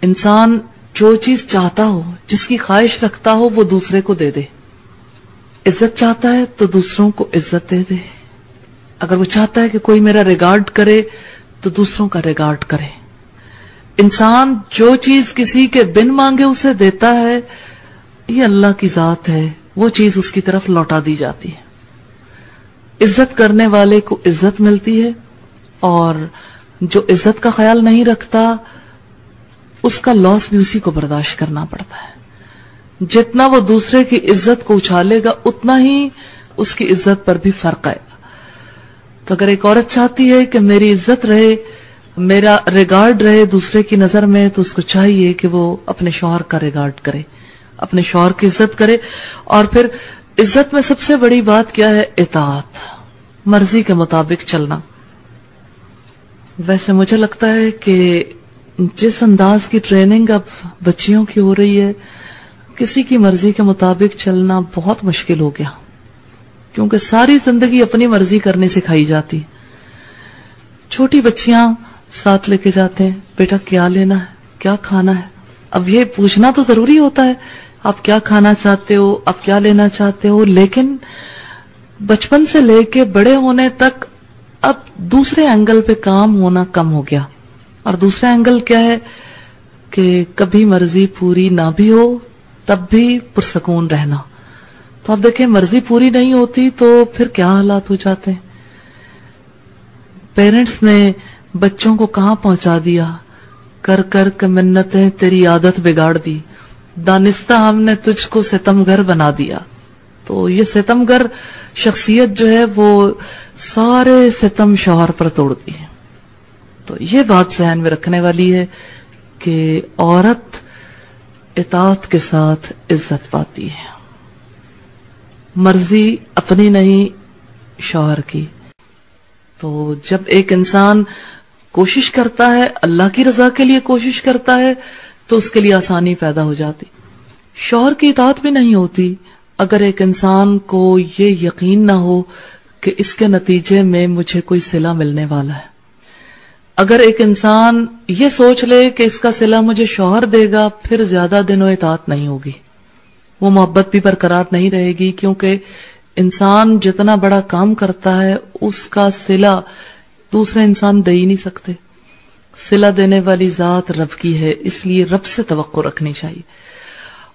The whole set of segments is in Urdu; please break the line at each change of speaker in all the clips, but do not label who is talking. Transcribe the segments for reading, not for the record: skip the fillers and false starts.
انسان جو چیز چاہتا ہو، جس کی خواہش رکھتا ہو، وہ دوسرے کو دے دے. عزت چاہتا ہے تو دوسروں کو عزت دے دے. اگر وہ چاہتا ہے کہ کوئی میرا ریگارڈ کرے تو دوسروں کا ریگارڈ کرے. انسان جو چیز کسی کے بن مانگے اسے دیتا ہے، یہ اللہ کی ذات ہے، وہ چیز اس کی طرف لوٹا دی جاتی ہے. عزت کرنے والے کو عزت ملتی ہے، اور جو عزت کا خیال نہیں رکھتا اس کا لاس بھی اسی کو برداشت کرنا پڑتا ہے. جتنا وہ دوسرے کی عزت کو اچھالے گا اتنا ہی اس کی عزت پر بھی فرق آئے گا. تو اگر ایک عورت چاہتی ہے کہ میری عزت رہے، میرا ریگارڈ رہے دوسرے کی نظر میں، تو اس کو چاہیے کہ وہ اپنے شوہر کا ریگارڈ کرے، اپنے شوہر کی عزت کرے. اور پھر عزت میں سب سے بڑی بات کیا ہے؟ اطاعت، مرضی کے مطابق چلنا. ویسے مجھے لگتا ہے کہ جس انداز کی ٹریننگ اب بچیوں کی ہو رہی ہے، کسی کی مرضی کے مطابق چلنا بہت مشکل ہو گیا، کیونکہ ساری زندگی اپنی مرضی کرنے سکھائی جاتی. چھوٹی بچیاں ساتھ لے کے جاتے ہیں، بیٹا کیا لینا ہے، کیا کھانا ہے. اب یہ پوچھنا تو ضروری ہوتا ہے، آپ کیا کھانا چاہتے ہو، آپ کیا لینا چاہتے ہو، لیکن بچپن سے لے کے بڑے ہونے تک اب دوسرے اینگل پہ کام ہونا کم ہو گیا. اور دوسرا اینگل کیا ہے کہ کبھی مرضی پوری نہ بھی ہو تب بھی پرسکون رہنا. تو آپ دیکھیں مرضی پوری نہیں ہوتی تو پھر کیا حالات ہو جاتے ہیں. پیرنٹس نے بچوں کو کہاں پہنچا دیا، کر کر کے منتیں تیری عادت بگاڑ دی، دانستہ ہم نے تجھ کو ستمگر بنا دیا. تو یہ ستمگر شخصیت جو ہے وہ سارے ستم شوہر پر توڑتی ہے. تو یہ بات ذہن میں رکھنے والی ہے کہ عورت اطاعت کے ساتھ عزت پاتی ہے، مرضی اپنی نہیں شوہر کی. تو جب ایک انسان کوشش کرتا ہے، اللہ کی رضا کے لیے کوشش کرتا ہے، تو اس کے لیے آسانی پیدا ہو جاتی. شوہر کی اطاعت بھی نہیں ہوتی اگر ایک انسان کو یہ یقین نہ ہو کہ اس کے نتیجے میں مجھے کوئی صلہ ملنے والا ہے. اگر ایک انسان یہ سوچ لے کہ اس کا صلہ مجھے شوہر دے گا، پھر زیادہ دنوں اطاعت نہیں ہوگی، وہ محبت بھی برقرار نہیں رہے گی. کیونکہ انسان جتنا بڑا کام کرتا ہے اس کا صلہ دوسرے انسان دے ہی نہیں سکتے. صلہ دینے والی ذات رب کی ہے، اس لیے رب سے توقع رکھنی چاہیے.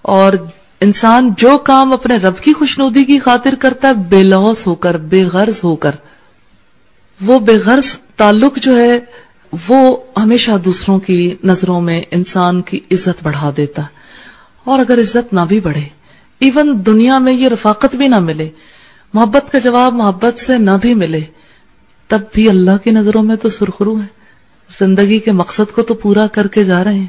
اور انسان جو کام اپنے رب کی خوشنودی کی خاطر کرتا ہے، بے لوث ہو کر، بے غرض ہو کر، وہ بے غرض تعلق جو ہے وہ ہمیشہ دوسروں کی نظروں میں انسان کی عزت بڑھا دیتا. اور اگر عزت نہ بھی بڑھے، ایون دنیا میں یہ رفاقت بھی نہ ملے، محبت کا جواب محبت سے نہ بھی ملے، تب بھی اللہ کی نظروں میں تو سرخرو ہے، زندگی کے مقصد کو تو پورا کر کے جا رہے ہیں.